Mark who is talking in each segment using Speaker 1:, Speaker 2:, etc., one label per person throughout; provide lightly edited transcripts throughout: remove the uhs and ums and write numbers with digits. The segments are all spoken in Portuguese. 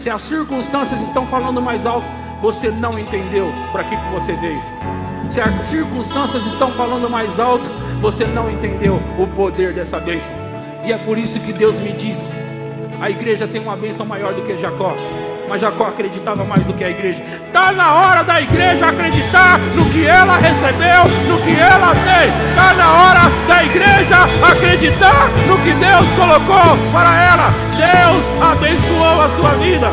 Speaker 1: Se as circunstâncias estão falando mais alto, você não entendeu para que você veio. Se as circunstâncias estão falando mais alto, você não entendeu o poder dessa bênção. E é por isso que Deus me disse: a igreja tem uma bênção maior do que Jacó. Mas Jacó acreditava mais do que a igreja. Está na hora da igreja acreditar no que ela recebeu, no que ela tem. Está na hora da igreja acreditar no que Deus colocou para ela. Deus abençoou a sua vida.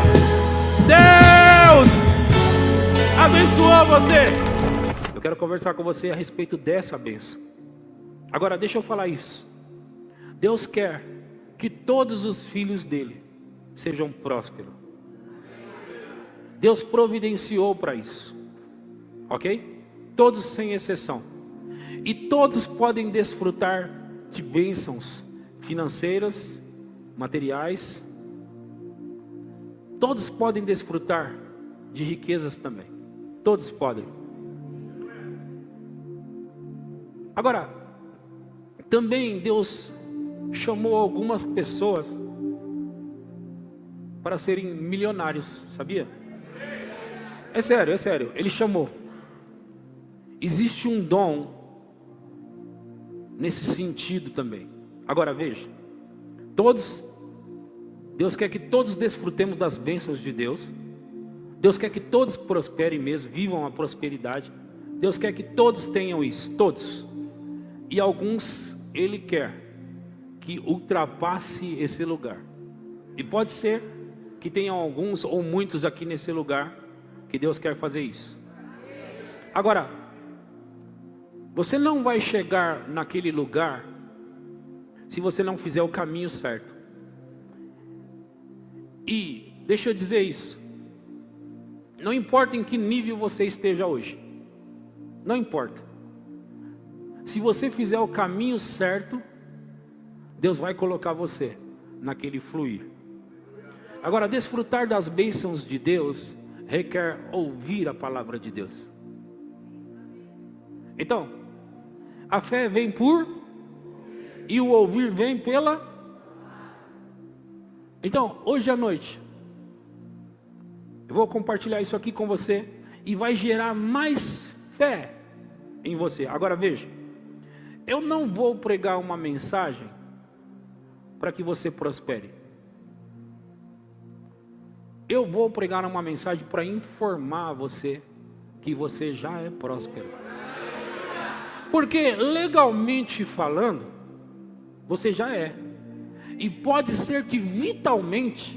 Speaker 1: Deus abençoou você. Eu quero conversar com você a respeito dessa bênção. Agora deixa eu falar isso. Deus quer que todos os filhos dele sejam prósperos. Deus providenciou para isso, ok? Todos sem exceção. E todos podem desfrutar de bênçãos financeiras, materiais. Todos podem desfrutar de riquezas também. Todos podem. Agora, também Deus chamou algumas pessoas para serem milionários, sabia? É sério, Ele chamou. Existe um dom nesse sentido também. Agora veja, Deus quer que todos desfrutemos das bênçãos de Deus. Deus quer que todos prosperem mesmo, vivam a prosperidade. Deus quer que todos tenham isso, todos. E alguns Ele quer que ultrapasse esse lugar. E pode ser que tenham alguns ou muitos aqui nesse lugar que Deus quer fazer isso. Agora, você não vai chegar naquele lugar se você não fizer o caminho certo. E deixa eu dizer isso. Não importa em que nível você esteja hoje. Não importa. Se você fizer o caminho certo, Deus vai colocar você naquele fluir. Agora, desfrutar das bênçãos de Deus requer ouvir a palavra de Deus. Então, a fé vem por, e o ouvir vem pela. Então, hoje à noite, eu vou compartilhar isso aqui com você, e vai gerar mais fé em você. Agora veja, eu não vou pregar uma mensagem para que você prospere. Eu vou pregar uma mensagem para informar você que você já é próspero. Porque legalmente falando, você já é. E pode ser que vitalmente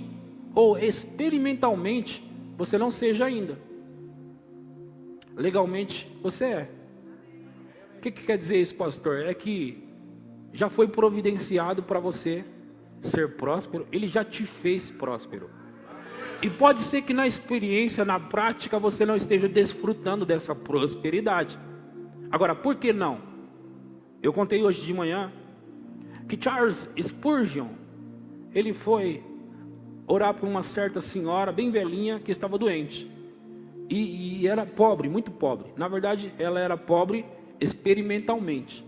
Speaker 1: ou experimentalmente você não seja ainda. Legalmente você é. O que quer dizer isso, pastor? É que já foi providenciado para você ser próspero. Ele já te fez próspero. E pode ser que na experiência, na prática, você não esteja desfrutando dessa prosperidade. Agora, por que não? Eu contei hoje de manhã que Charles Spurgeon, ele foi orar por uma certa senhora bem velhinha que estava doente. E era pobre, muito pobre. Na verdade, ela era pobre experimentalmente.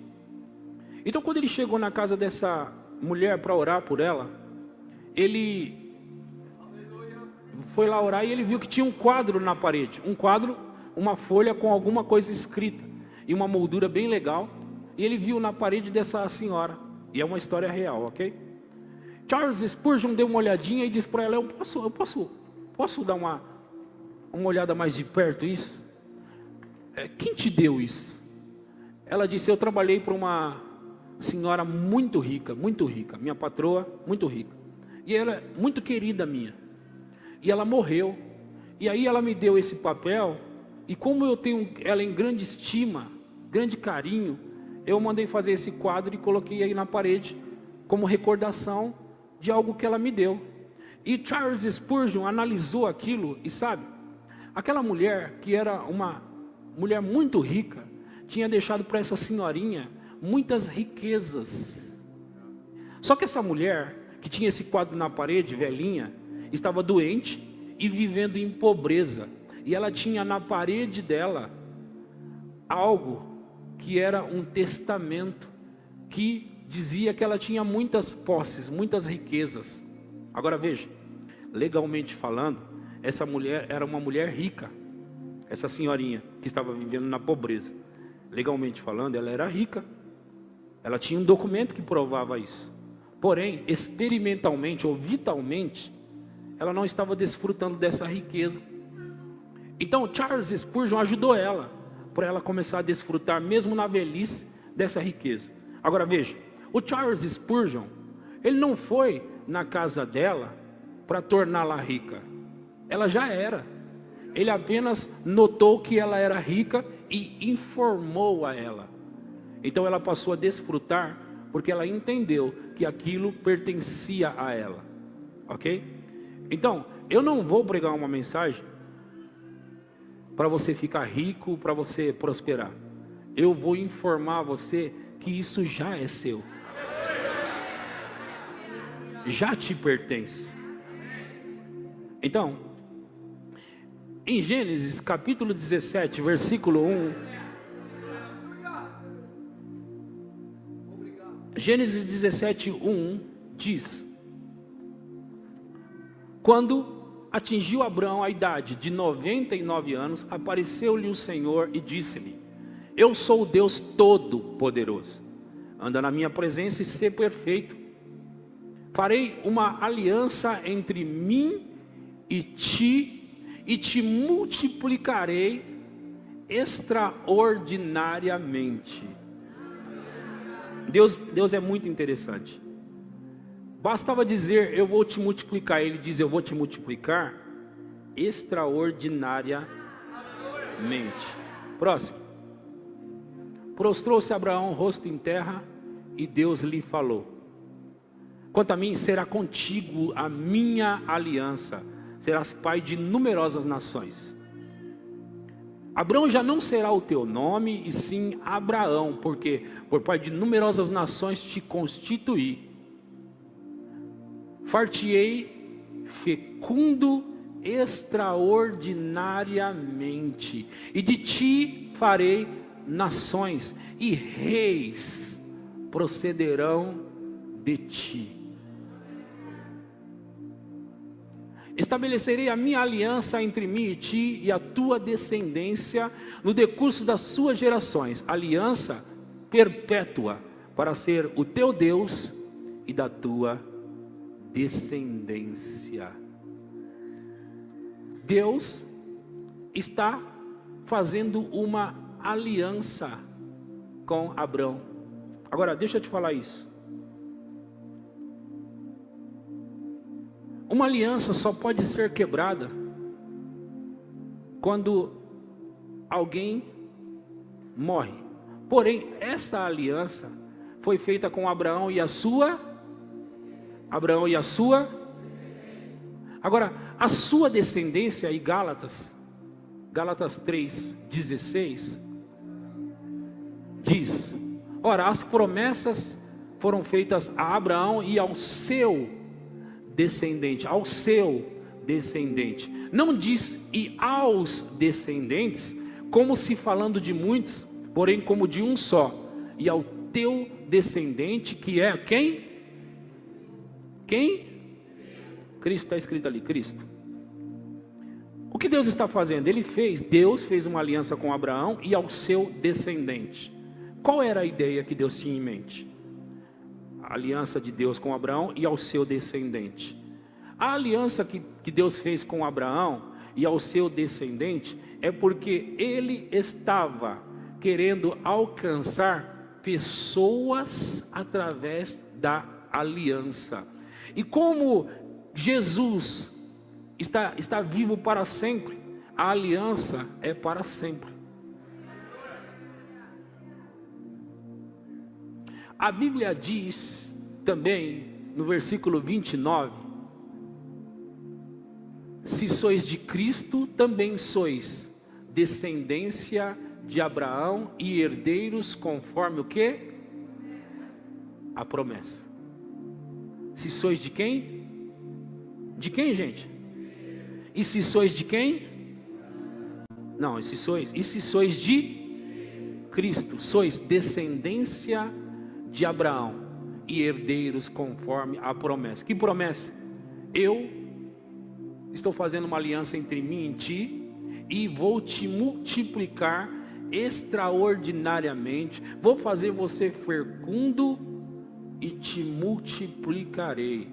Speaker 1: Então, quando ele chegou na casa dessa mulher para orar por ela, ele foi lá orar e ele viu que tinha um quadro na parede. Um quadro, uma folha com alguma coisa escrita. E uma moldura bem legal. E ele viu na parede dessa senhora. E é uma história real, ok? Charles Spurgeon deu uma olhadinha e disse para ela: eu posso dar uma olhada mais de perto isso? Quem te deu isso? Ela disse: eu trabalhei para uma senhora muito rica, minha patroa, muito rica. E ela é muito querida minha. E ela morreu. E aí ela me deu esse papel. E como eu tenho ela em grande estima, grande carinho, eu mandei fazer esse quadro e coloquei aí na parede como recordação de algo que ela me deu. E Charles Spurgeon analisou aquilo e sabe, aquela mulher que era uma mulher muito rica, tinha deixado para essa senhorinha muitas riquezas. Só que essa mulher que tinha esse quadro na parede, velhinha, estava doente e vivendo em pobreza. E ela tinha na parede dela algo que era um testamento que dizia que ela tinha muitas posses, muitas riquezas. Agora veja, legalmente falando, essa mulher era uma mulher rica. Essa senhorinha que estava vivendo na pobreza, legalmente falando, ela era rica. Ela tinha um documento que provava isso. Porém, experimentalmente ou vitalmente, ela não estava desfrutando dessa riqueza. Então, Charles Spurgeon ajudou ela, para ela começar a desfrutar, mesmo na velhice, dessa riqueza. Agora veja, o Charles Spurgeon, ele não foi na casa dela para torná-la rica. Ela já era. Ele apenas notou que ela era rica e informou a ela. Então ela passou a desfrutar, porque ela entendeu que aquilo pertencia a ela. Ok? Então, eu não vou pregar uma mensagem para você ficar rico, para você prosperar. Eu vou informar você que isso já é seu. Já te pertence. Então, em Gênesis capítulo 17, versículo 1. Gênesis 17, 1 diz: quando atingiu Abraão a idade de 99 anos, apareceu-lhe o Senhor e disse-lhe: eu sou o Deus Todo-Poderoso, anda na minha presença e ser perfeito. Farei uma aliança entre mim e te multiplicarei extraordinariamente. Deus é muito interessante. Bastava dizer, eu vou te multiplicar. Ele diz, eu vou te multiplicar extraordinariamente. Próximo. Prostrou-se Abraão, rosto em terra, e Deus lhe falou: quanto a mim, será contigo a minha aliança, serás pai de numerosas nações. Abraão já não será o teu nome, e sim Abraão, porque por pai de numerosas nações te constituí. Far-te-ei fecundo extraordinariamente, e de ti farei nações, e reis procederão de ti. Estabelecerei a minha aliança entre mim e ti e a tua descendência no decurso das suas gerações, aliança perpétua, para ser o teu Deus e da tua descendência. Deus está fazendo uma aliança com Abraão. Agora, deixa eu te falar isso. Uma aliança só pode ser quebrada quando alguém morre. Porém, essa aliança foi feita com Abraão e a sua. Agora, a sua descendência, e Gálatas 3:16 diz: ora, as promessas foram feitas a Abraão e ao seu descendente, não diz e aos descendentes, como se falando de muitos, porém como de um só, e ao teu descendente, que é quem? Cristo, está escrito ali, Cristo. O que Deus está fazendo? Deus fez uma aliança com Abraão e ao seu descendente. Qual era a ideia que Deus tinha em mente? A aliança de Deus com Abraão e ao seu descendente. A aliança que Deus fez com Abraão e ao seu descendente é porque ele estava querendo alcançar pessoas através da aliança. E como Jesus está vivo para sempre, a aliança é para sempre. A Bíblia diz também no versículo 29: se sois de Cristo, também sois descendência de Abraão e herdeiros conforme o quê? A promessa. Se sois de quem? De quem, gente? E se sois de quem? Não, e se sois de Cristo, sois descendência de Abraão e herdeiros conforme a promessa. Que promessa? Eu estou fazendo uma aliança entre mim e ti, e vou te multiplicar extraordinariamente, vou fazer você fecundo e te multiplicarei.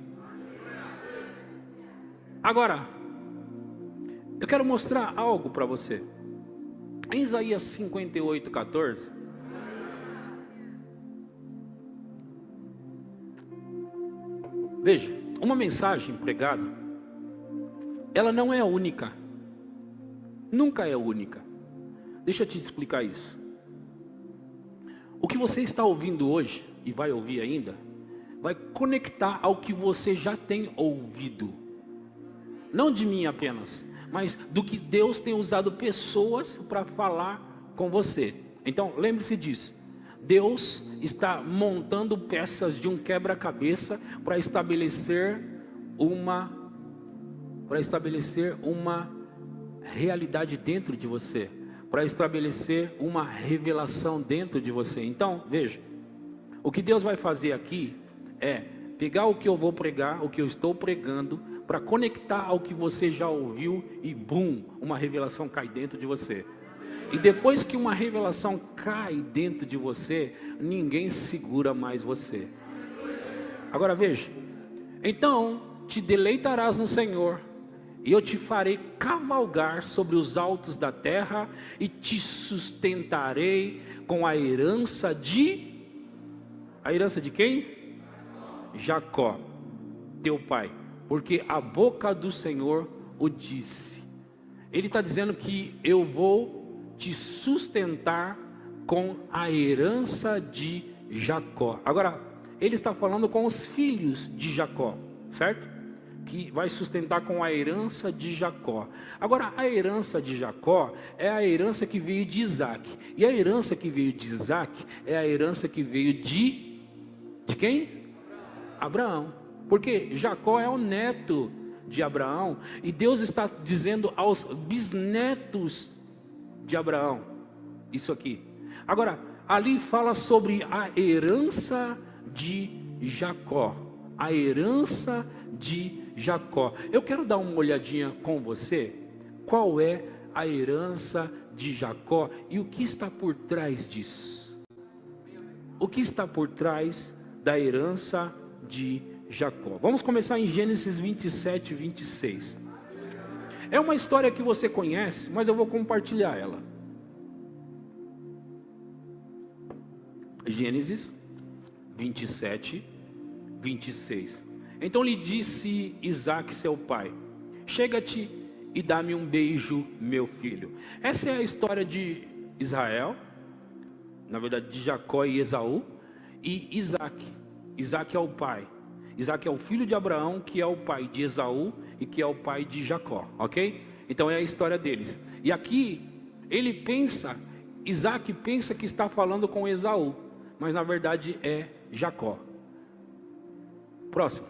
Speaker 1: Agora, eu quero mostrar algo para você. Em Isaías 58:14, veja, uma mensagem pregada, ela não é única, nunca é única. Deixa eu te explicar isso. O que você está ouvindo hoje, e vai ouvir ainda, vai conectar ao que você já tem ouvido. Não de mim apenas, mas do que Deus tem usado pessoas para falar com você. Então, lembre-se disso. Deus está montando peças de um quebra-cabeça para estabelecer uma realidade dentro de você, para estabelecer uma revelação dentro de você. Então, veja, o que Deus vai fazer aqui é pegar o que eu vou pregar, o que eu estou pregando, para conectar ao que você já ouviu e bum, uma revelação cai dentro de você. E depois que uma revelação cai dentro de você, ninguém segura mais você. Agora veja, então te deleitarás no Senhor, e eu te farei cavalgar sobre os altos da terra, e te sustentarei com a herança de... A herança de quem? Jacó, teu pai. Porque a boca do Senhor o disse. Ele está dizendo que eu vou te sustentar com a herança de Jacó. Agora, ele está falando com os filhos de Jacó, certo? Que vai sustentar com a herança de Jacó. Agora, a herança de Jacó é a herança que veio de Isaac. E a herança que veio de Isaac é a herança que veio de quem? Abraão. Porque Jacó é o neto de Abraão. E Deus está dizendo aos bisnetos de Abraão isso aqui. Agora, ali fala sobre a herança de Jacó. A herança de Jacó. Eu quero dar uma olhadinha com você. Qual é a herança de Jacó e o que está por trás disso? O que está por trás da herança de Jacó? Vamos começar em Gênesis 27, 26. É uma história que você conhece, mas eu vou compartilhar ela. Gênesis 27, 26. Então lhe disse Isaac, seu pai: chega-te e dá-me um beijo, meu filho. Essa é a história de Israel, na verdade de Jacó e Esaú, e Isaac. Isaac é o pai. Isaac é o filho de Abraão, que é o pai de Esaú e que é o pai de Jacó, ok? Então é a história deles. E aqui ele pensa, Isaac pensa que está falando com Esaú, mas na verdade é Jacó. Próximo.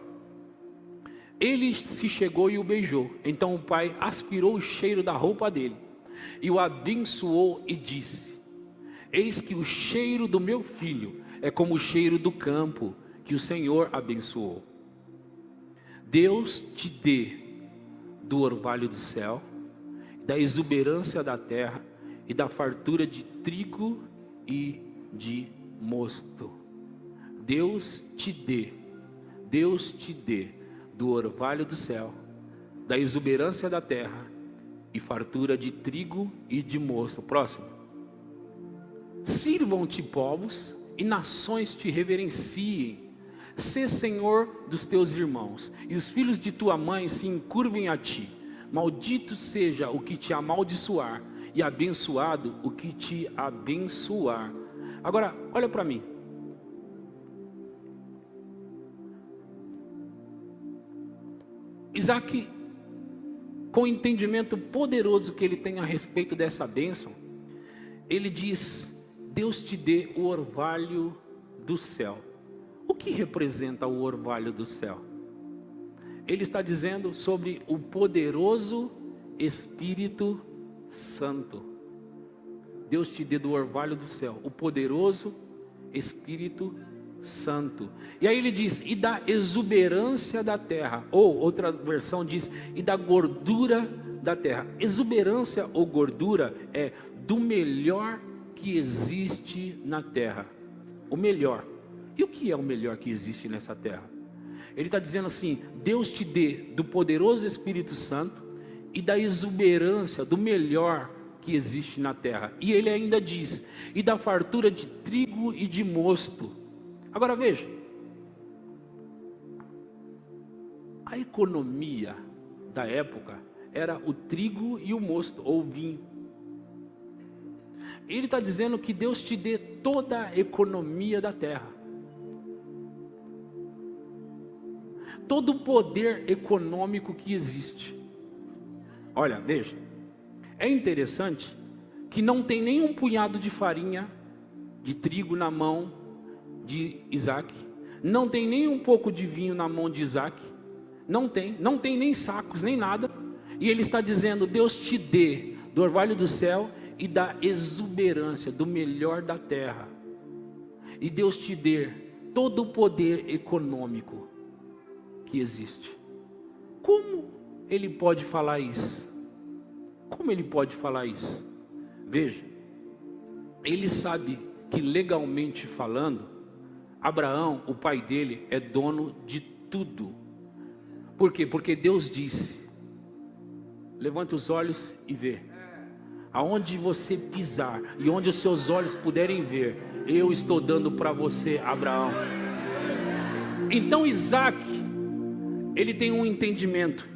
Speaker 1: Ele se chegou e o beijou. Então o pai aspirou o cheiro da roupa dele e o abençoou e disse: eis que o cheiro do meu filho é como o cheiro do campo que o Senhor abençoou. Deus te dê do orvalho do céu, da exuberância da terra e da fartura de trigo e de mosto. Deus te dê do orvalho do céu, da exuberância da terra e fartura de trigo e de mosto. Próximo. Sirvam-te povos e nações te reverenciem. Sê senhor dos teus irmãos, e os filhos de tua mãe se encurvem a ti. Maldito seja o que te amaldiçoar, e abençoado o que te abençoar. Agora, olha para mim. Isaac, com o entendimento poderoso que ele tem a respeito dessa bênção, ele diz: Deus te dê o orvalho do céu. O que representa o orvalho do céu? Ele está dizendo sobre o poderoso Espírito Santo. Deus te dê do orvalho do céu o poderoso Espírito Santo. E aí ele diz, e da exuberância da terra. Ou outra versão diz, e da gordura da terra. Exuberância ou gordura é do melhor que existe na terra. O melhor. E o que é o melhor que existe nessa terra? Ele está dizendo assim, Deus te dê do poderoso Espírito Santo e da exuberância, do melhor que existe na terra. E ele ainda diz, e da fartura de trigo e de mosto. Agora veja, a economia da época era o trigo e o mosto, ou vinho. Ele está dizendo que Deus te dê toda a economia da terra. Todo o poder econômico que existe. Olha, veja. É interessante que não tem nem um punhado de farinha, de trigo na mão de Isaac. Não tem nem um pouco de vinho na mão de Isaac. Não tem nem sacos, nem nada. E ele está dizendo, Deus te dê do orvalho do céu e da exuberância, do melhor da terra. E Deus te dê todo o poder econômico que existe. Como ele pode falar isso? Como ele pode falar isso? Veja, ele sabe que legalmente falando, Abraão, o pai dele, é dono de tudo. Por quê? Porque Deus disse, levante os olhos e vê. Aonde você pisar e onde os seus olhos puderem ver, eu estou dando para você, Abraão. Então Isaac, ele tem um entendimento.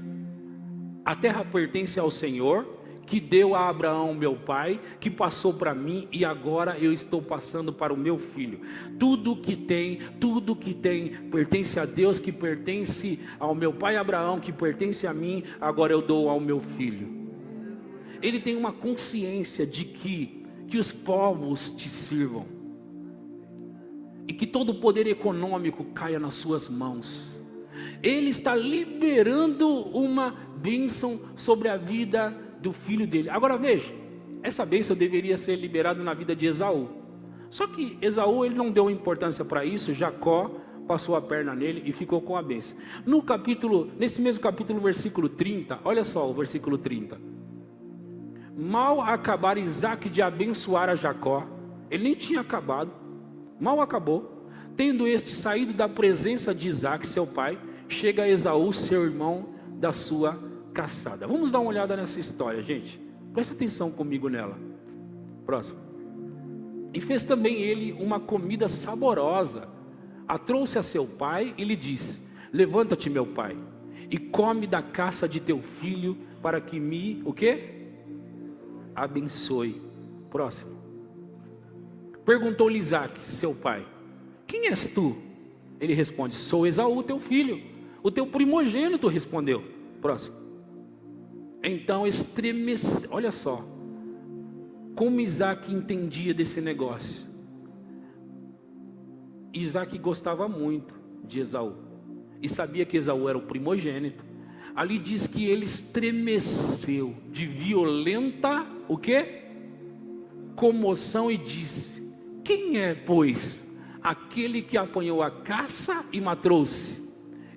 Speaker 1: A terra pertence ao Senhor, que deu a Abraão, meu pai, que passou para mim e agora eu estou passando para o meu filho. Tudo que tem, pertence a Deus, que pertence ao meu pai Abraão, que pertence a mim, agora eu dou ao meu filho. Ele tem uma consciência de que os povos te sirvam e que todo o poder econômico caia nas suas mãos. Ele está liberando uma bênção sobre a vida do filho dele. Agora veja, essa bênção deveria ser liberada na vida de Esaú. Só que Esaú, ele não deu importância para isso. Jacó passou a perna nele e ficou com a bênção. Nesse mesmo capítulo, versículo 30, olha só o versículo 30. Mal acabar Isaac de abençoar a Jacó, ele nem tinha acabado, mal acabou, tendo este saído da presença de Isaac, seu pai, chega Esaú, seu irmão, da sua caçada. Vamos dar uma olhada nessa história, gente. Presta atenção comigo nela. Próximo. E fez também ele uma comida saborosa. A trouxe a seu pai e lhe disse: levanta-te, meu pai, e come da caça de teu filho, para que me, o quê? Abençoe. Próximo. Perguntou-lhe Isaac, seu pai: quem és tu? Ele responde: sou Esaú, teu filho, o teu primogênito. Respondeu. Próximo. Então estremeceu. Olha só como Isaac entendia desse negócio. Isaac gostava muito de Esaú e sabia que Esaú era o primogênito. Ali diz que ele estremeceu de violenta, o quê? Comoção, e disse: quem é, pois, aquele que apanhou a caça e me trouxe?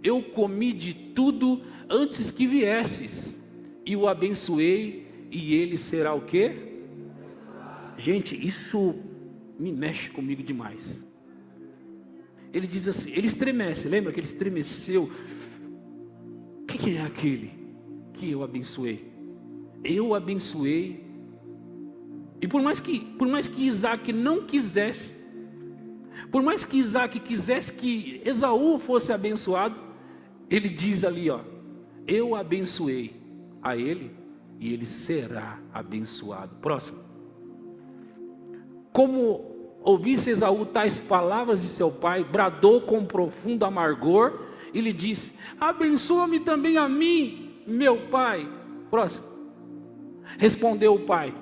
Speaker 1: Eu comi de tudo antes que viesses, e o abençoei, e ele será o quê? Gente, isso me mexe comigo demais. Ele diz assim, ele estremece, lembra que ele estremeceu? Quem é aquele que eu abençoei? Eu abençoei. E por mais que Isaac não quisesse, por mais que Isaac quisesse que Esaú fosse abençoado, ele diz ali, ó: eu abençoei a ele e ele será abençoado. Próximo. Como ouvisse Esaú tais palavras de seu pai, bradou com profundo amargor e lhe disse: abençoa-me também a mim, meu pai. Próximo. Respondeu o pai: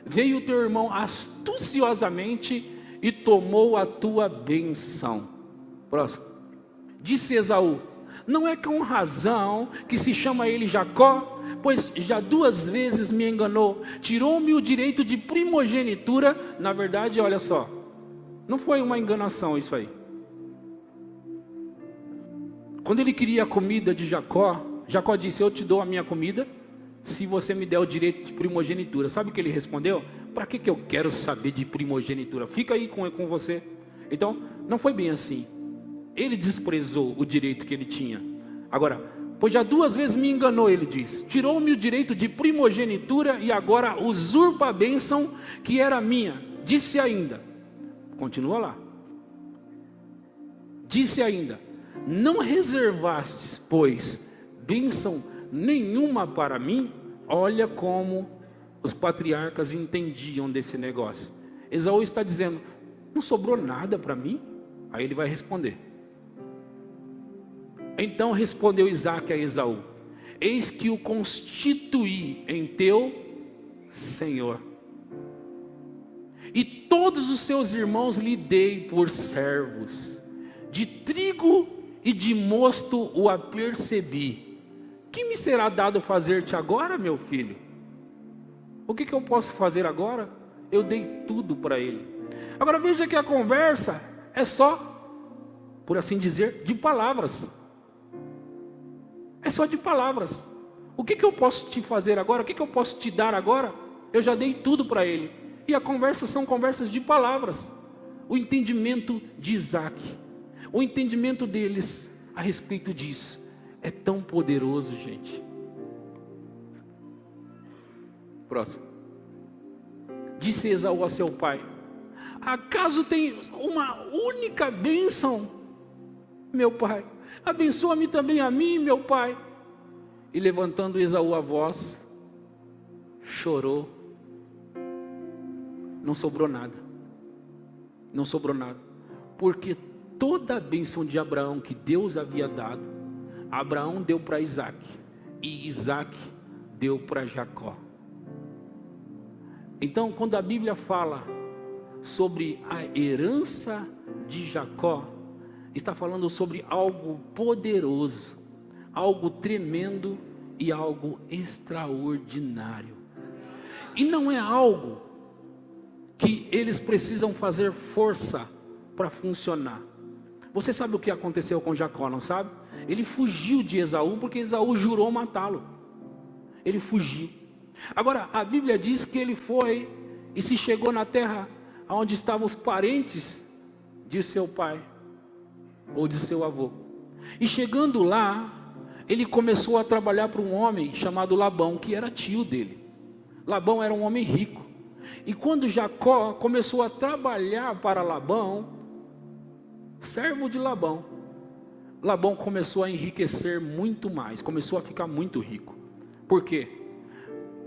Speaker 1: veio o teu irmão astuciosamente e tomou a tua bênção. Próximo. Disse Esaú: não é com razão que se chama ele Jacó, pois já 2 vezes me enganou, tirou-me o direito de primogenitura. Na verdade, olha só, não foi uma enganação isso aí. Quando ele queria a comida de Jacó, Jacó disse: eu te dou a minha comida se você me der o direito de primogenitura. Sabe o que ele respondeu? Para que eu quero saber de primogenitura? Fica aí com você. Então, não foi bem assim. Ele desprezou o direito que ele tinha. Agora, pois já 2 vezes me enganou, ele diz. Tirou-me o direito de primogenitura e agora usurpa a bênção que era minha. Disse ainda, continua lá. Disse ainda: não reservastes, pois, bênção nenhuma para mim. Olha como os patriarcas entendiam desse negócio. Esaú está dizendo: não sobrou nada para mim? Aí ele vai responder. Então respondeu Isaque a Esaú: eis que o constituí em teu senhor, e todos os seus irmãos lhe dei por servos, de trigo e de mosto o apercebi. Que me será dado fazer-te agora, meu filho? O que eu posso fazer agora? Eu dei tudo para ele. Agora veja que a conversa é só, por assim dizer, de palavras. É só de palavras. O que eu posso te fazer agora? O que eu posso te dar agora? Eu já dei tudo para ele. E a conversa são conversas de palavras. O entendimento de Isaque, o entendimento deles a respeito disso é tão poderoso, gente. Próximo. Disse Esaú a seu pai: acaso tem uma única bênção, meu pai? Abençoa-me também a mim, meu pai. E levantando Esaú a voz, chorou. Não sobrou nada. Não sobrou nada. Porque toda a bênção de Abraão que Deus havia dado, Abraão deu para Isaque, e Isaque deu para Jacó. Então, quando a Bíblia fala sobre a herança de Jacó, está falando sobre algo poderoso, algo tremendo e algo extraordinário. E não é algo que eles precisam fazer força para funcionar. Você sabe o que aconteceu com Jacó, não sabe? Ele fugiu de Esaú porque Esaú jurou matá-lo. Ele fugiu. Agora, a Bíblia diz que ele foi e se chegou na terra onde estavam os parentes de seu pai ou de seu avô. E chegando lá, ele começou a trabalhar para um homem chamado Labão, que era tio dele. Labão era um homem rico. E quando Jacó começou a trabalhar para Labão, servo de Labão, Labão começou a enriquecer muito mais, começou a ficar muito rico. Por quê?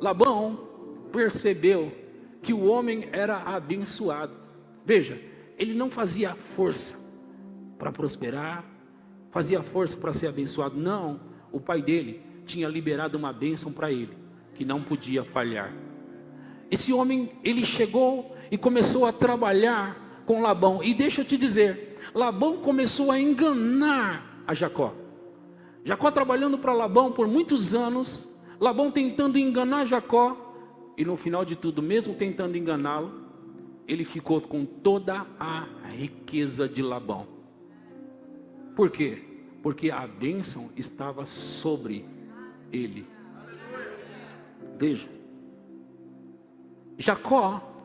Speaker 1: Labão percebeu que o homem era abençoado. Veja, ele não fazia força para prosperar, fazia força para ser abençoado. Não, o pai dele tinha liberado uma bênção para ele, que não podia falhar. Esse homem, ele chegou e começou a trabalhar com Labão. E deixa eu te dizer, Labão começou a enganar a Jacó. Jacó trabalhando para Labão por muitos anos, Labão tentando enganar Jacó, e no final de tudo, mesmo tentando enganá-lo, ele ficou com toda a riqueza de Labão. Por quê? Porque a bênção estava sobre ele. Veja, Jacó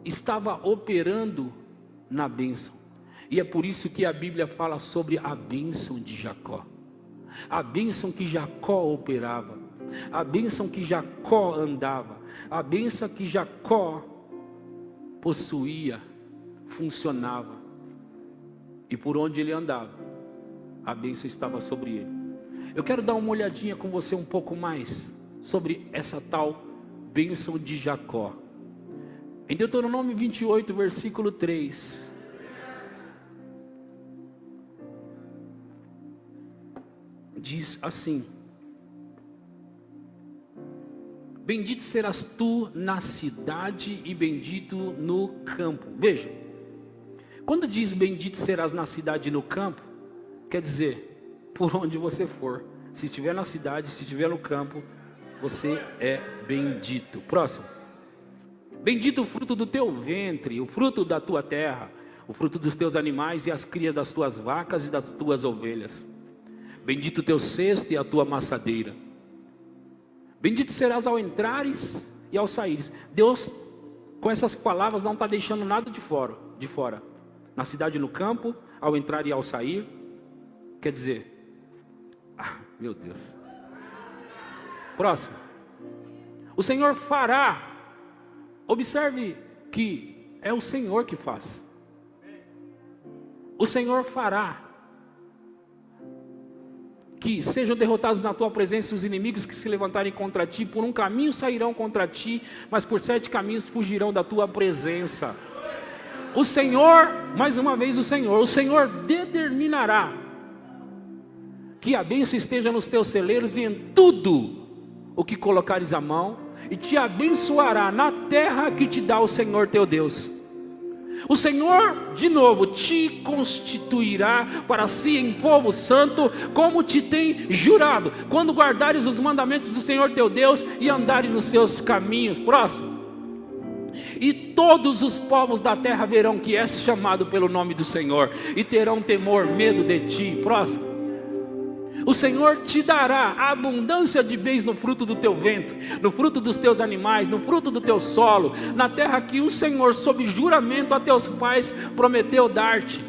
Speaker 1: estava operando na bênção. E é por isso que a Bíblia fala sobre a bênção de Jacó. A bênção que Jacó operava, a bênção que Jacó andava, a bênção que Jacó possuía, funcionava. E por onde ele andava, a bênção estava sobre ele. Eu quero dar uma olhadinha com você um pouco mais sobre essa tal bênção de Jacó. Em Deuteronômio 28, versículo 3. Diz assim: bendito serás tu na cidade e bendito no campo. Veja, quando diz bendito serás na cidade e no campo, quer dizer, por onde você for. Se estiver na cidade, se estiver no campo, você é bendito. Próximo. Bendito o fruto do teu ventre, o fruto da tua terra, o fruto dos teus animais e as crias das tuas vacas e das tuas ovelhas. Bendito o teu cesto e a tua amassadeira. Bendito serás ao entrares e ao saíres. Deus, com essas palavras, não está deixando nada de fora. Na cidade e no campo, ao entrar e ao sair. Quer dizer, meu Deus. Próximo. O Senhor fará. Observe que é o Senhor que faz. O Senhor fará que sejam derrotados na tua presença os inimigos que se levantarem contra ti. Por um caminho sairão contra ti, mas por 7 caminhos fugirão da tua presença. O Senhor, mais uma vez o Senhor determinará que a bênção esteja nos teus celeiros e em tudo o que colocares a mão, e te abençoará na terra que te dá o Senhor teu Deus. O Senhor, de novo, te constituirá para si em povo santo, como te tem jurado, quando guardares os mandamentos do Senhor teu Deus e andares nos seus caminhos. Próximo. E todos os povos da terra verão que és chamado pelo nome do Senhor, e terão temor, medo de ti. Próximo. O Senhor te dará abundância de bens no fruto do teu ventre, no fruto dos teus animais, no fruto do teu solo, na terra que o Senhor, sob juramento a teus pais, prometeu dar-te.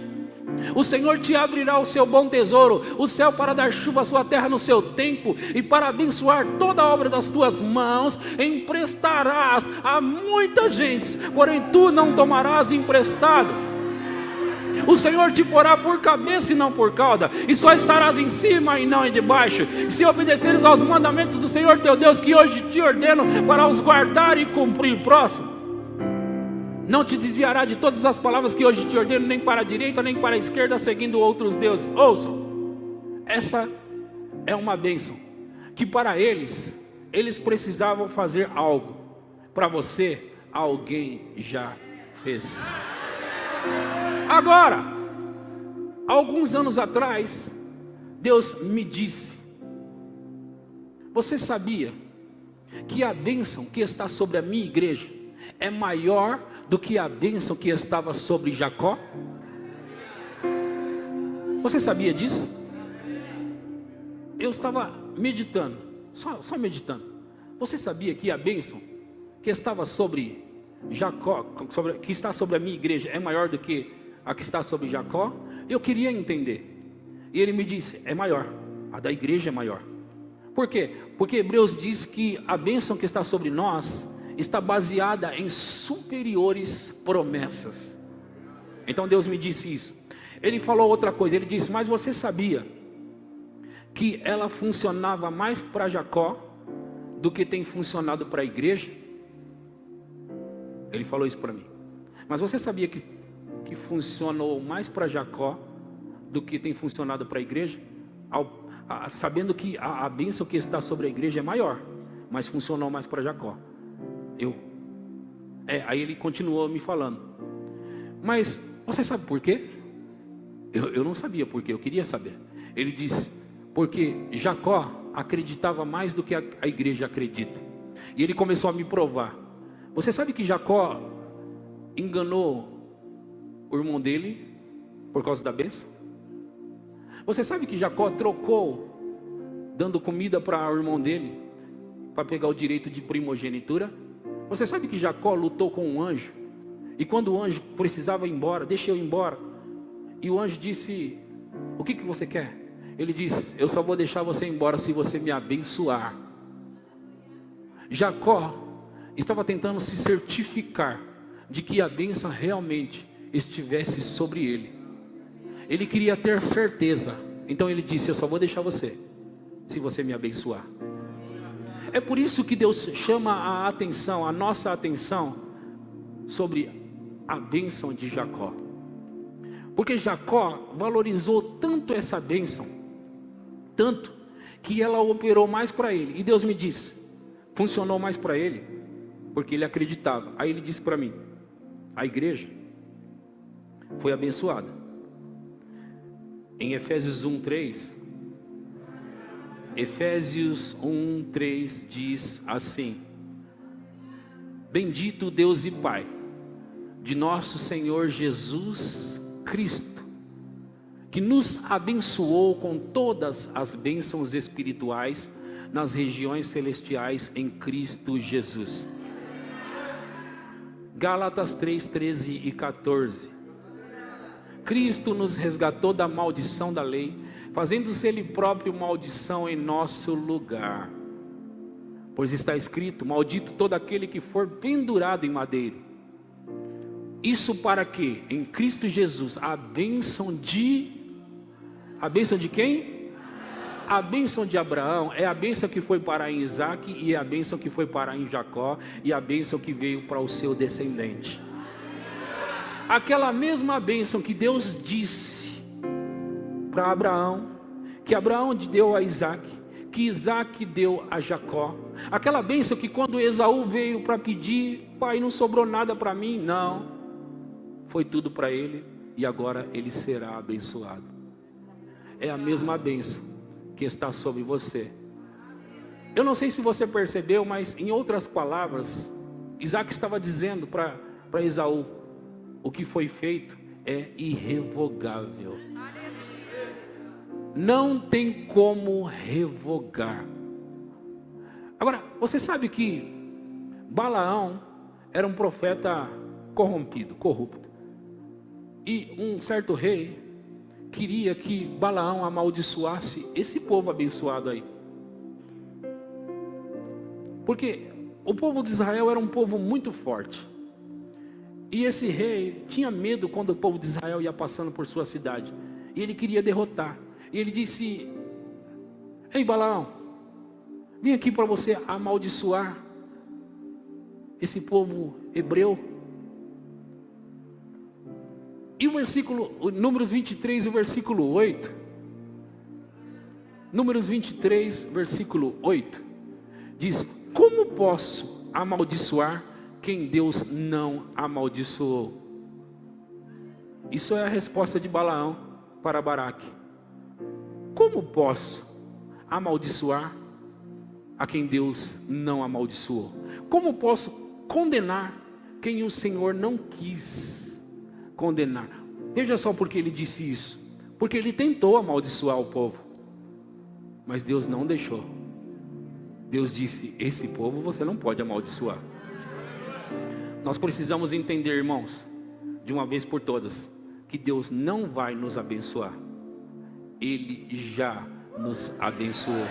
Speaker 1: O Senhor te abrirá o seu bom tesouro, o céu para dar chuva à sua terra no seu tempo, e para abençoar toda a obra das tuas mãos. Emprestarás a muita gente, porém tu não tomarás emprestado. O Senhor te porá por cabeça e não por cauda, e só estarás em cima e não debaixo, se obedeceres aos mandamentos do Senhor teu Deus, que hoje te ordeno para os guardar e cumprir. Próximo. Não te desviará de todas as palavras que hoje te ordeno, nem para a direita, nem para a esquerda, seguindo outros deuses. Ouçam, essa é uma bênção, que para eles precisavam fazer algo. Para você, alguém já fez. Agora, alguns anos atrás, Deus me disse: você sabia que a bênção que está sobre a minha igreja é maior do que a bênção que estava sobre Jacó? Você sabia disso? Eu estava meditando, só meditando. Você sabia que a bênção que estava sobre Jacó, que está sobre a minha igreja, é maior do que a que está sobre Jacó? Eu queria entender. E ele me disse: é maior, a da igreja é maior. Por quê? Porque Hebreus diz que a bênção que está sobre nós está baseada em superiores promessas. Então Deus me disse isso. Ele falou outra coisa, ele disse: mas você sabia que ela funcionava mais para Jacó do que tem funcionado para a igreja? Ele falou isso para mim. Mas você sabia que funcionou mais para Jacó do que tem funcionado para a igreja? Sabendo que a bênção que está sobre a igreja é maior, mas funcionou mais para Jacó. Aí ele continuou me falando: mas você sabe por quê? Eu não sabia por quê, eu queria saber. Ele disse: porque Jacó acreditava mais do que a igreja acredita. E ele começou a me provar. Você sabe que Jacó enganou o irmão dele por causa da bênção? Você sabe que Jacó trocou, dando comida para o irmão dele, para pegar o direito de primogenitura? Você sabe que Jacó lutou com um anjo, e quando o anjo precisava ir embora: deixa eu ir embora. E o anjo disse: o que você quer? Ele disse: eu só vou deixar você ir embora se você me abençoar. Jacó estava tentando se certificar de que a bênção realmente estivesse sobre ele. Ele queria ter certeza. Então ele disse: eu só vou deixar você se você me abençoar. É por isso que Deus chama a atenção, a nossa atenção, sobre a bênção de Jacó. Porque Jacó valorizou tanto essa bênção, tanto, que ela operou mais para ele. E Deus me disse: funcionou mais para ele, porque ele acreditava. Aí ele disse para mim: a igreja foi abençoada. Em Efésios 1:3, Efésios 1:3 diz assim: bendito Deus e Pai de nosso Senhor Jesus Cristo, que nos abençoou com todas as bênçãos espirituais nas regiões celestiais em Cristo Jesus. Gálatas 3, 13 e 14. Cristo nos resgatou da maldição da lei, fazendo-se Ele próprio maldição em nosso lugar. Pois está escrito: maldito todo aquele que for pendurado em madeiro. Isso para que em Cristo Jesus a bênção de quem? A bênção de Abraão é a bênção que foi para em Isaac, e a bênção que foi para em Jacó, e a bênção que veio para o seu descendente. Aquela mesma bênção que Deus disse para Abraão, que Abraão deu a Isaac, que Isaac deu a Jacó. Aquela bênção que quando Esaú veio para pedir: pai, não sobrou nada para mim. Não, foi tudo para ele, e agora ele será abençoado. É a mesma bênção que está sobre você. Eu não sei se você percebeu, mas em outras palavras, Isaac estava dizendo para Esaú: o que foi feito é irrevogável. Não tem como revogar. Agora, você sabe que Balaão era um profeta corrompido, corrupto. E um certo rei queria que Balaão amaldiçoasse esse povo abençoado aí. Porque o povo de Israel era um povo muito forte. E esse rei tinha medo quando o povo de Israel ia passando por sua cidade. E ele queria derrotar. E ele disse: ei Balaão, vim aqui para você amaldiçoar esse povo hebreu. E o Números 23, o versículo 8. Números 23, versículo 8. Diz: como posso amaldiçoar quem Deus não amaldiçoou? Isso é a resposta de Balaão para Baraque. Como posso amaldiçoar a quem Deus não amaldiçoou? Como posso condenar quem o Senhor não quis condenar? Veja só porque ele disse isso. Porque ele tentou amaldiçoar o povo, mas Deus não deixou. Deus disse: esse povo você não pode amaldiçoar. Nós precisamos entender, irmãos, de uma vez por todas, que Deus não vai nos abençoar. Ele já nos abençoou.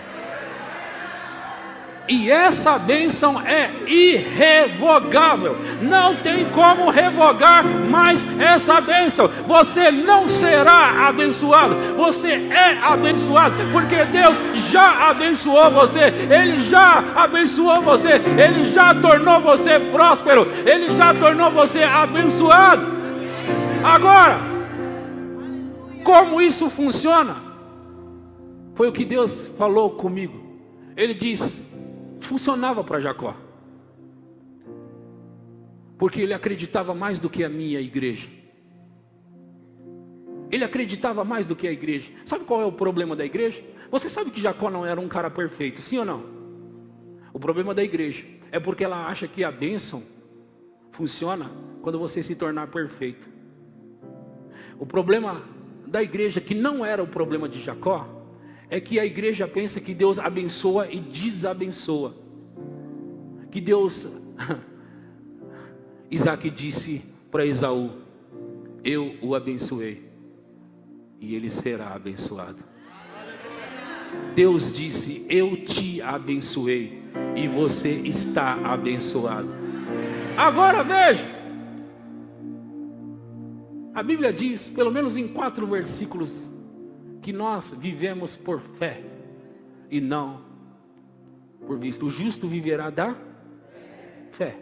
Speaker 1: E essa bênção é irrevogável. Não tem como revogar mais essa bênção. Você não será abençoado. Você é abençoado, porque Deus já abençoou você. Ele já abençoou você. Ele já tornou você próspero. Ele já tornou você abençoado. Agora, como isso funciona? Foi o que Deus falou comigo. Ele disse: funcionava para Jacó, porque ele acreditava mais do que a minha igreja. Ele acreditava mais do que a igreja. Sabe qual é o problema da igreja? Você sabe que Jacó não era um cara perfeito, sim ou não? O problema da igreja é porque ela acha que a bênção funciona quando você se tornar perfeito. O problema da igreja, que não era o problema de Jacó, é que a igreja pensa que Deus abençoa e desabençoa. Que Deus... Isaac disse para Esaú: eu o abençoei e ele será abençoado. Deus disse: eu te abençoei e você está abençoado. Agora veja, a Bíblia diz, pelo menos em 4 versículos, que nós vivemos por fé e não por vista. O justo viverá da fé.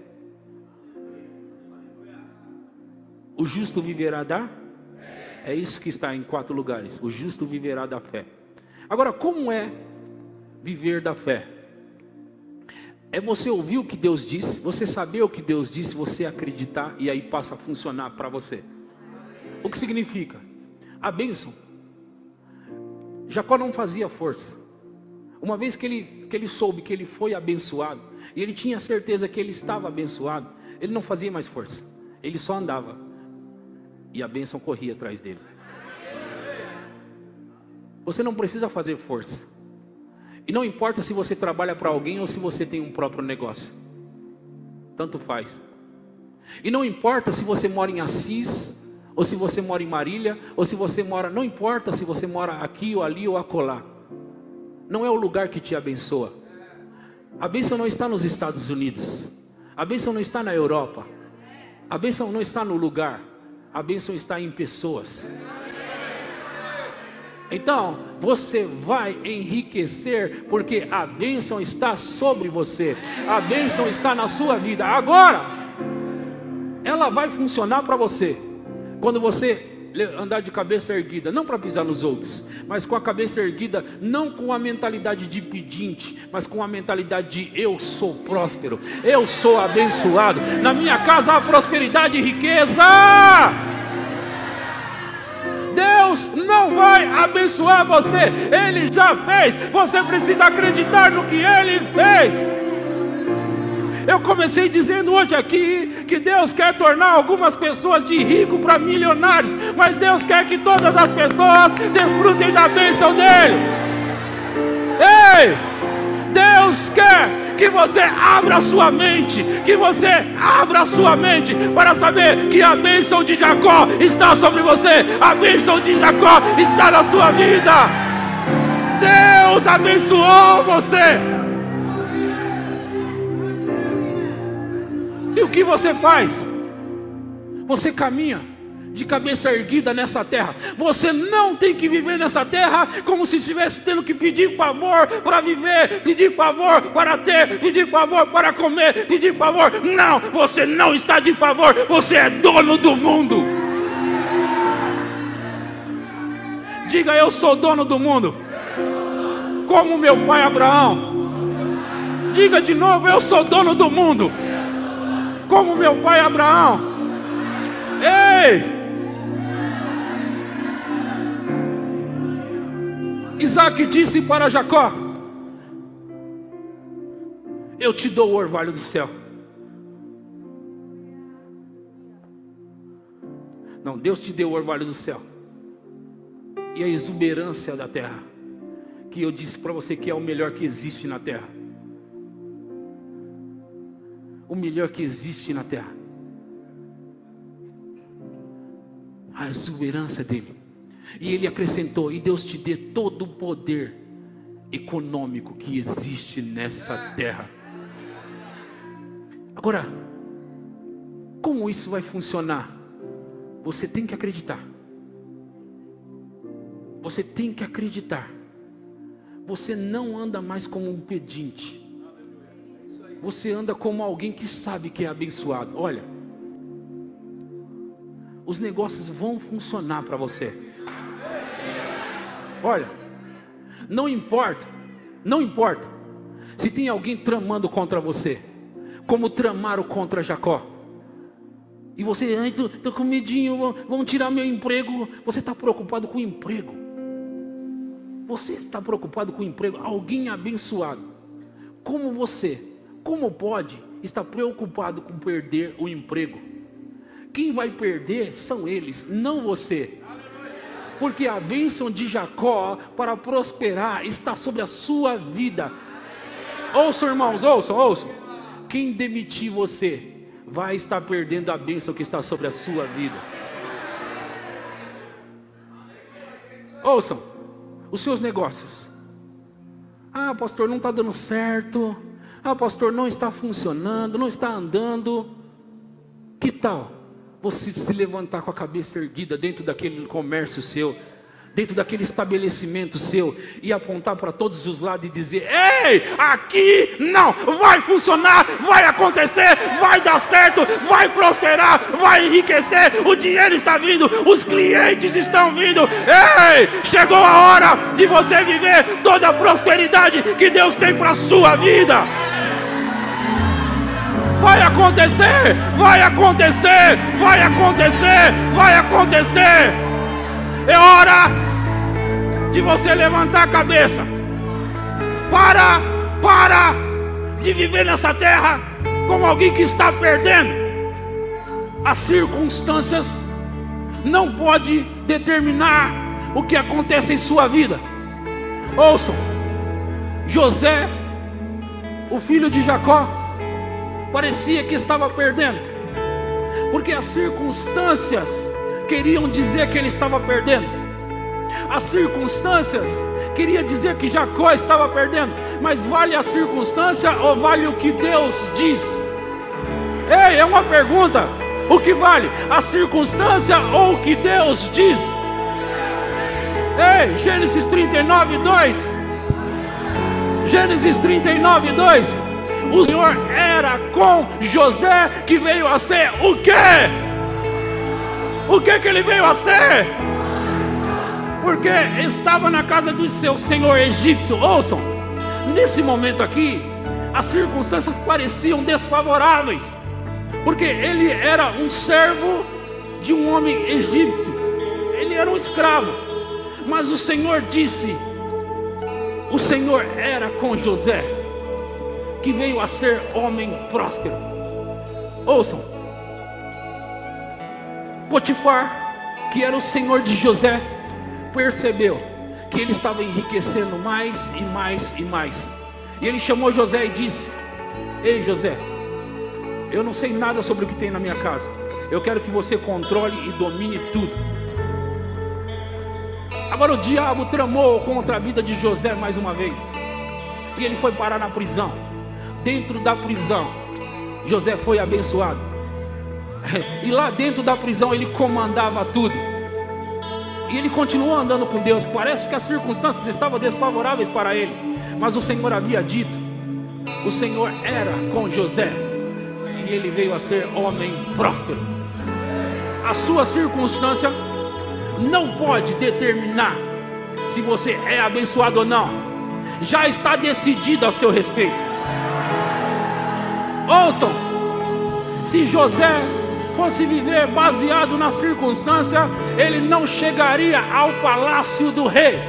Speaker 1: O justo viverá da fé. É isso que está em 4 lugares. O justo viverá da fé. Agora, como é viver da fé? É você ouvir o que Deus disse, você saber o que Deus disse, você acreditar, e aí passa a funcionar para você. O que significa? A bênção. Jacó não fazia força. Uma vez que ele soube que ele foi abençoado, e ele tinha certeza que ele estava abençoado, ele não fazia mais força. Ele só andava, e a bênção corria atrás dele. Você não precisa fazer força. E não importa se você trabalha para alguém ou se você tem um próprio negócio. Tanto faz. E não importa se você mora em Assis, ou se você mora em Marília, ou se você mora... Não importa se você mora aqui ou ali ou acolá. Não é o lugar que te abençoa. A bênção não está nos Estados Unidos. A bênção não está na Europa. A bênção não está no lugar. A bênção está em pessoas. Então, você vai enriquecer, porque a bênção está sobre você. A bênção está na sua vida. Agora, ela vai funcionar para você quando você andar de cabeça erguida, não para pisar nos outros, mas com a cabeça erguida, não com a mentalidade de pedinte, mas com a mentalidade de eu sou próspero, eu sou abençoado, na minha casa há prosperidade e riqueza. Deus não vai abençoar você, Ele já fez. Você precisa acreditar no que Ele fez. Eu comecei dizendo hoje aqui que Deus quer tornar algumas pessoas de rico para milionários, mas Deus quer que todas as pessoas desfrutem da bênção dele. Ei, Deus quer que você abra a sua mente, que você abra a sua mente para saber que a bênção de Jacó está sobre você, a bênção de Jacó está na sua vida. Deus abençoou você. E o que você faz? Você caminha de cabeça erguida nessa terra. Você não tem que viver nessa terra como se estivesse tendo que pedir favor para viver, pedir favor para ter, pedir favor para comer, pedir favor. Não, você não está de favor, você é dono do mundo. Diga: eu sou dono do mundo, como meu pai Abraão. Diga de novo: eu sou dono do mundo, como meu pai Abraão. Ei! Isaac disse para Jacó: eu te dou o orvalho do céu. Não, Deus te deu o orvalho do céu e a exuberância da terra, que eu disse para você que é o melhor que existe na terra. O melhor que existe na terra, a exuberância dele. E ele acrescentou: e Deus te dê todo o poder econômico que existe nessa terra. Agora, como isso vai funcionar? Você tem que acreditar. Você tem que acreditar. Você não anda mais como um pedinte. Você anda como alguém que sabe que é abençoado. Olha, os negócios vão funcionar para você. Olha, não importa se tem alguém tramando contra você, como tramaram contra Jacó. E você: estou com medinho, vão tirar meu emprego. Você está preocupado com o emprego. Você está preocupado com o emprego. Alguém abençoado como você, como pode estar preocupado com perder o emprego? Quem vai perder são eles, não você. Porque a bênção de Jacó para prosperar está sobre a sua vida. Ouçam, irmãos, ouçam. Quem demitir você vai estar perdendo a bênção que está sobre a sua vida. Ouçam, os seus negócios. Ah, pastor, não está dando certo. Ah, pastor, não está funcionando, não está andando. Que tal você se levantar com a cabeça erguida dentro daquele comércio seu, dentro daquele estabelecimento seu, e apontar para todos os lados e dizer: ei, aqui não, vai funcionar, vai acontecer, vai dar certo, vai prosperar, vai enriquecer, o dinheiro está vindo, os clientes estão vindo. Ei, chegou a hora de você viver toda a prosperidade que Deus tem para a sua vida. Vai acontecer, vai acontecer, vai acontecer, vai acontecer. É hora de você levantar a cabeça. Para de viver nessa terra como alguém que está perdendo. As circunstâncias não podem determinar o que acontece em sua vida. Ouçam, José, o filho de Jacó, parecia que estava perdendo, porque as circunstâncias queriam dizer que ele estava perdendo. As circunstâncias queriam dizer que Jacó estava perdendo. Mas vale a circunstância ou vale o que Deus diz? Ei, é uma pergunta. O que vale? A circunstância ou o que Deus diz? Ei, Gênesis 39:2. Gênesis 39:2. O Senhor era com José, que veio a ser o quê? O que ele veio a ser? Porque estava na casa do seu senhor egípcio. Ouçam, nesse momento aqui, as circunstâncias pareciam desfavoráveis, porque ele era um servo de um homem egípcio, ele era um escravo. Mas o Senhor disse, o Senhor era com José, que veio a ser homem próspero. Ouçam, Potifar, que era o senhor de José, percebeu que ele estava enriquecendo mais e mais e mais. E ele chamou José e disse: ei José, eu não sei nada sobre o que tem na minha casa, eu quero que você controle e domine tudo. Agora o diabo tramou contra a vida de José mais uma vez, e ele foi parar na prisão. Dentro da prisão, José foi abençoado, e lá dentro da prisão ele comandava tudo. E ele continuou andando com Deus. Parece que as circunstâncias estavam desfavoráveis para ele, mas o Senhor havia dito, o Senhor era com José, e ele veio a ser homem próspero. A sua circunstância não pode determinar se você é abençoado ou não. Já está decidido a seu respeito. Ouçam, se José fosse viver baseado na circunstância, ele não chegaria ao palácio do rei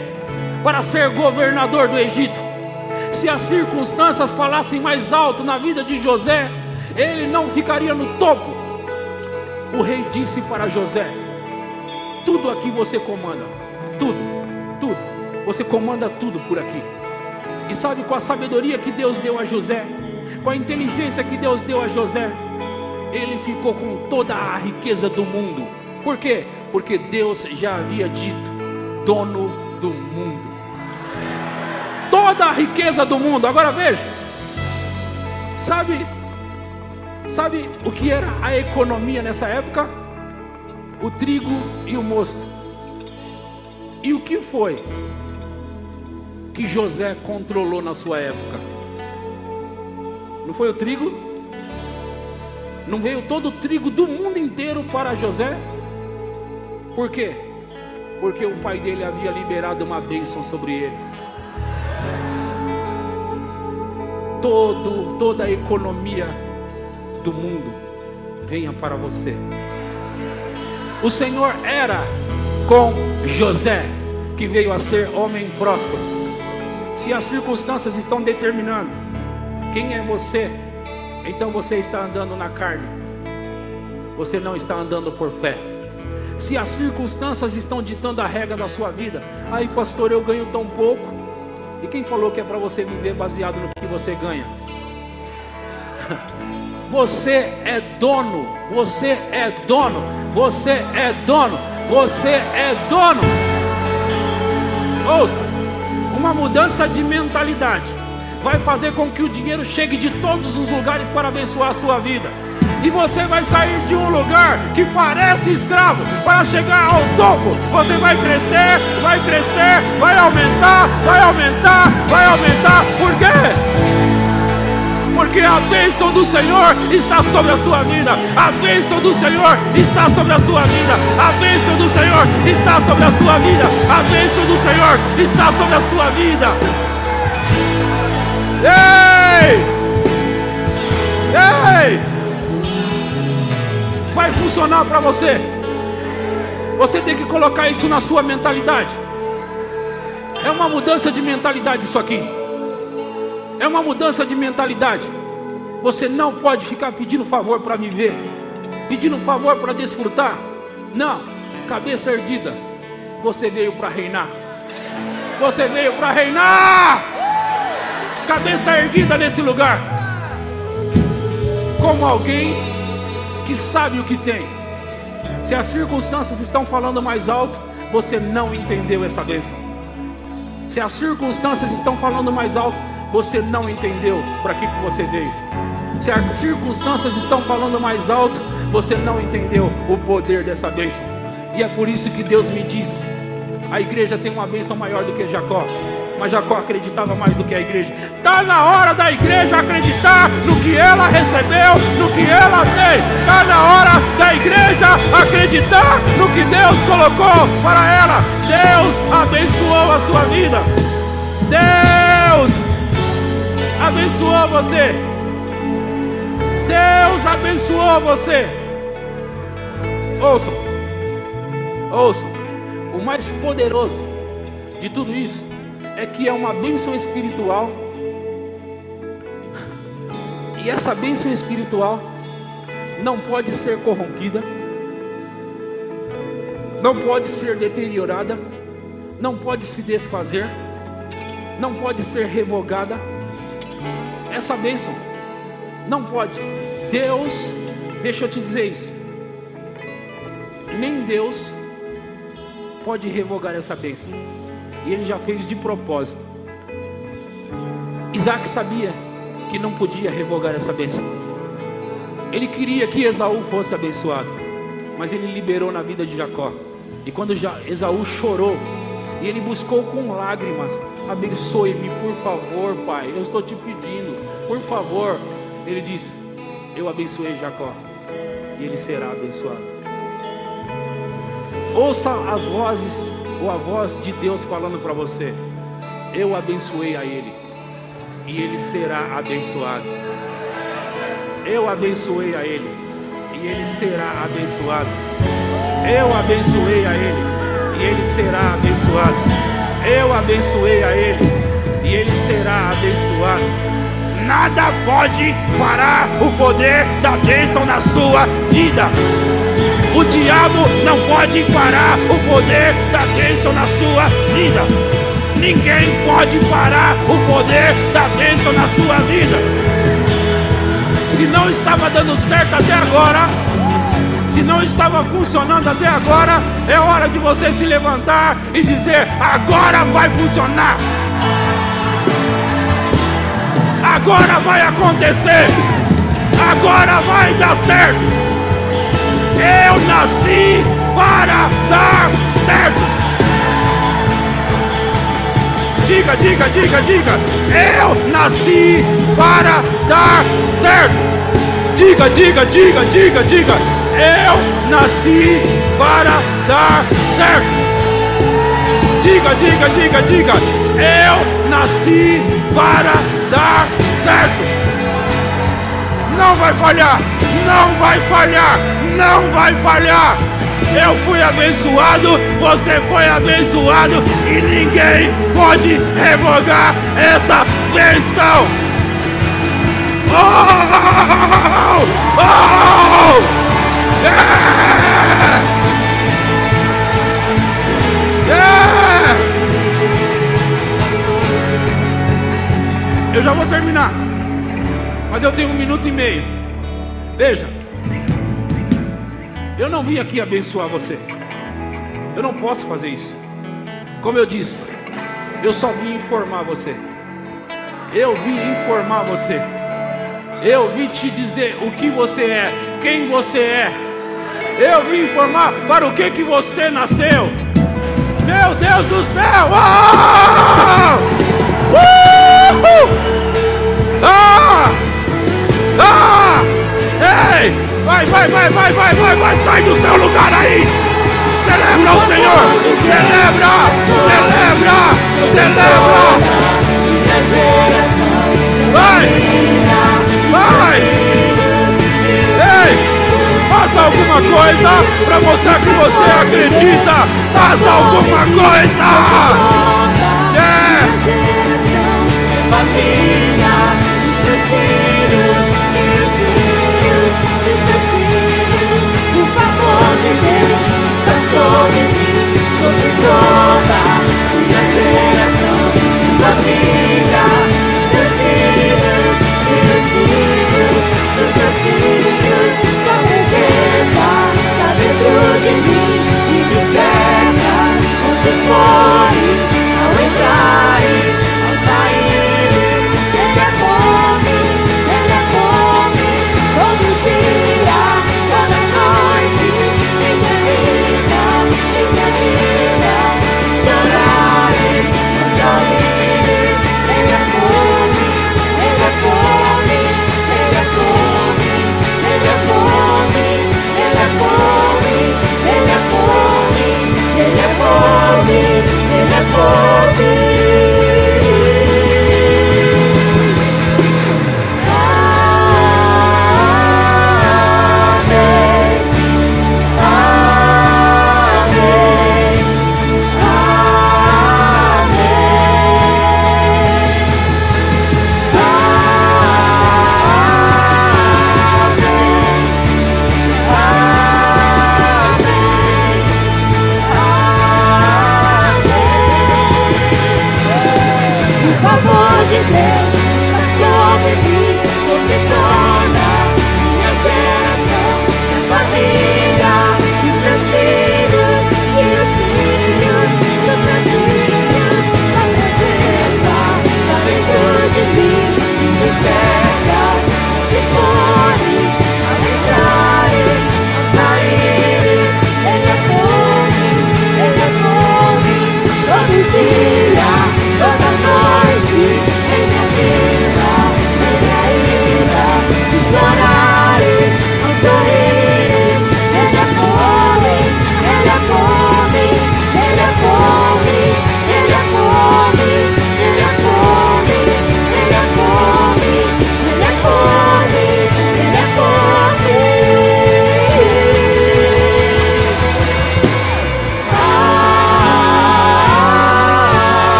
Speaker 1: para ser governador do Egito. Se as circunstâncias falassem mais alto na vida de José, ele não ficaria no topo. O rei disse para José: tudo aqui você comanda, tudo, você comanda tudo por aqui. E sabe, com a sabedoria que Deus deu a José, com a inteligência que Deus deu a José, ele ficou com toda a riqueza do mundo. Por quê? Porque Deus já havia dito: dono do mundo, toda a riqueza do mundo. Agora veja, sabe o que era a economia nessa época? O trigo e o mosto. E o que foi que José controlou na sua época? Não foi o trigo? Não veio todo o trigo do mundo inteiro para José? Por quê? Porque o pai dele havia liberado uma bênção sobre ele. Toda a economia do mundo venha para você. O Senhor era com José, que veio a ser homem próspero. Se as circunstâncias estão determinando quem é você, então você está andando na carne, você não está andando por fé. Se as circunstâncias estão ditando a regra da sua vida, aí pastor, eu ganho tão pouco. E quem falou que é para você viver baseado no que você ganha? Você é dono, você é dono, você é dono, você é dono. Ouça, uma mudança de mentalidade vai fazer com que o dinheiro chegue de todos os lugares para abençoar a sua vida. E você vai sair de um lugar que parece escravo para chegar ao topo. Você vai crescer, vai aumentar, vai aumentar, vai aumentar. Por quê? Porque a bênção do Senhor está sobre a sua vida. A bênção do Senhor está sobre a sua vida. A bênção do Senhor está sobre a sua vida. A bênção do Senhor está sobre a sua vida. Ei! Ei! Vai funcionar para você. Você tem que colocar isso na sua mentalidade. É uma mudança de mentalidade isso aqui. É uma mudança de mentalidade. Você não pode ficar pedindo favor para viver, pedindo favor para desfrutar. Não, cabeça erguida. Você veio para reinar. Você veio para reinar. Cabeça erguida nesse lugar. Como alguém que sabe o que tem. Se as circunstâncias estão falando mais alto, você não entendeu essa bênção. Se as circunstâncias estão falando mais alto, você não entendeu para que você veio. Se as circunstâncias estão falando mais alto, você não entendeu o poder dessa bênção. E é por isso que Deus me disse: a igreja tem uma bênção maior do que Jacó. Mas Jacó acreditava mais do que a igreja. Está na hora da igreja acreditar no que ela recebeu, no que ela tem. Está na hora da igreja acreditar no que Deus colocou para ela. Deus abençoou a sua vida. Deus abençoou você. Deus abençoou você. Ouçam. Ouçam. O mais poderoso de tudo isso é que é uma bênção espiritual. E essa bênção espiritual não pode ser corrompida, não pode ser deteriorada, não pode se desfazer, não pode ser revogada. Essa bênção não pode. Deus, deixa eu te dizer isso, nem Deus pode revogar essa bênção. E ele já fez de propósito. Isaac sabia que não podia revogar essa bênção. Ele queria que Esaú fosse abençoado, mas ele liberou na vida de Jacó. E quando Esaú chorou, e ele buscou com lágrimas: abençoe-me, por favor, pai, eu estou te pedindo, por favor. Ele disse: eu abençoei Jacó, e ele será abençoado. Ouça as vozes, ou a voz de Deus falando para você: eu abençoei a ele, e ele será abençoado. Eu abençoei a ele, e ele será abençoado. Eu abençoei a ele, e ele será abençoado. Eu abençoei a ele, e ele será abençoado. Nada pode parar o poder da bênção na sua vida. O diabo não pode parar o poder da bênção na sua vida. Ninguém pode parar o poder da bênção na sua vida. Se não estava dando certo até agora, se não estava funcionando até agora, é hora de você se levantar e dizer: agora vai funcionar. Agora vai acontecer. Agora vai dar certo. Eu nasci para dar certo. Diga, diga, diga, diga. Eu nasci para dar certo. Diga, diga, diga, diga, diga. Eu nasci para dar certo. Diga, diga, diga, diga. Eu nasci para dar certo. Não vai falhar, não vai falhar, não vai falhar. Eu fui abençoado, você foi abençoado, e ninguém pode revogar essa bênção. Oh! Oh! Yeah! Yeah! Eu já vou terminar, mas eu tenho 1 minuto e meio. Veja, eu não vim aqui abençoar você. Eu não posso fazer isso. Como eu disse, eu só vim informar você. Eu vim informar você. Eu vim te dizer o que você é, quem você é. Eu vim informar para o que você nasceu. Meu Deus do céu! Ei! Vai, vai, vai, vai, vai, vai, vai, sai do seu lugar aí! Celebra o Senhor! Celebra! Celebra! Celebra! Vai! Vai! Ei! Faça alguma coisa para mostrar que você acredita! Faça alguma coisa!
Speaker 2: Família, os meus filhos, meus filhos, meus filhos, o favor de Deus está sobre mim, sobre toda minha geração.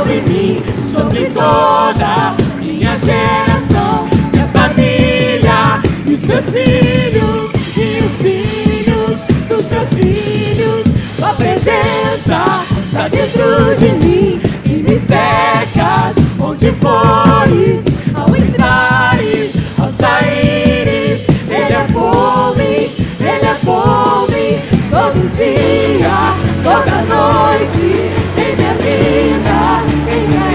Speaker 2: sobre mim, sobre toda minha geração, minha família, e os meus filhos, e os filhos dos meus filhos. Tua presença está dentro de mim e me cercas onde fores, ao entrares, ao saíres. Ele é por mim, Ele é por mim, todo dia, toda noite, em minha vida, em minha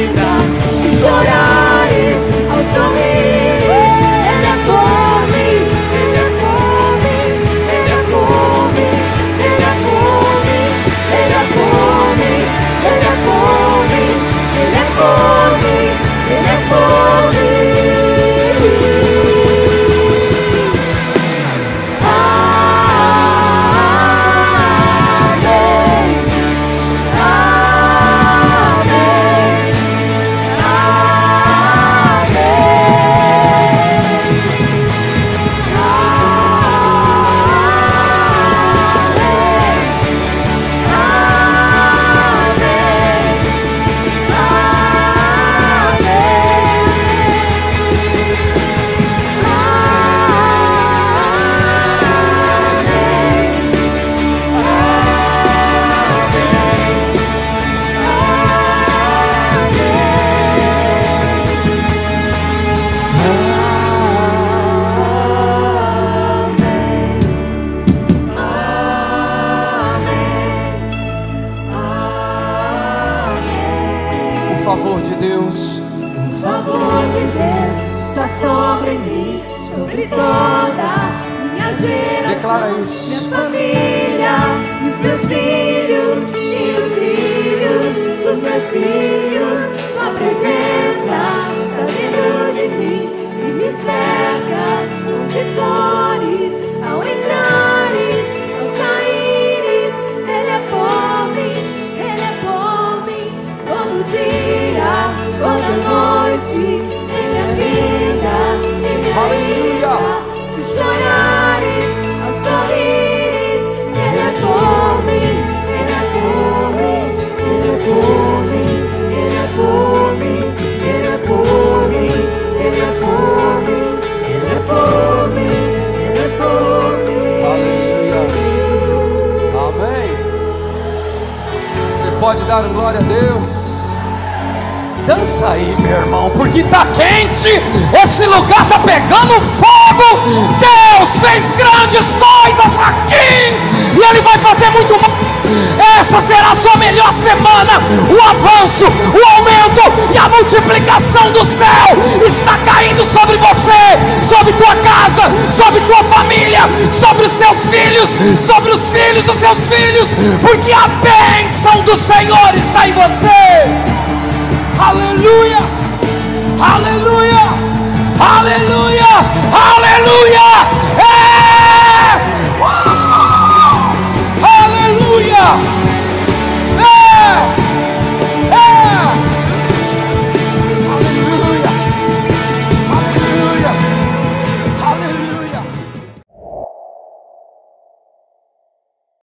Speaker 2: ida. Se chorares, ao sorrires, Ele é por mim, Ele é por mim, Ele é por mim, Ele é por mim, Ele é por mim, Ele é por mim, Ele é por mim, Ele é por mim.
Speaker 3: O favor de Deus,
Speaker 2: O favor de Deus está sobre mim, sobre toda minha geração.
Speaker 3: Declara isso.
Speaker 2: Minha família, os meus filhos e os filhos dos meus filhos. Tua presença está dentro de mim e me cercas onde fores, ao entrares, ao saíres. Ele é por mim, Ele é por mim, todo dia, toda noite, em minha vida, em minha vida. Se chorares, ao sorrires, Ele é por mim, Ele é por mim, Ele é por mim, Ele é por mim, Ele é por mim, Ele é por mim, Ele é por mim, Ele é por mim.
Speaker 3: aleluia, amém. Você pode dar glória a Deus? Dança aí, meu irmão, porque tá quente, esse lugar tá pegando fogo. Deus fez grandes coisas aqui e Ele vai fazer muito mais. Essa será a sua melhor semana. O avanço, o aumento e a multiplicação do céu está caindo sobre você, sobre tua casa, sobre tua família, sobre os teus filhos, sobre os filhos dos seus filhos, porque a bênção do Senhor está em você. Aleluia, aleluia, aleluia, aleluia.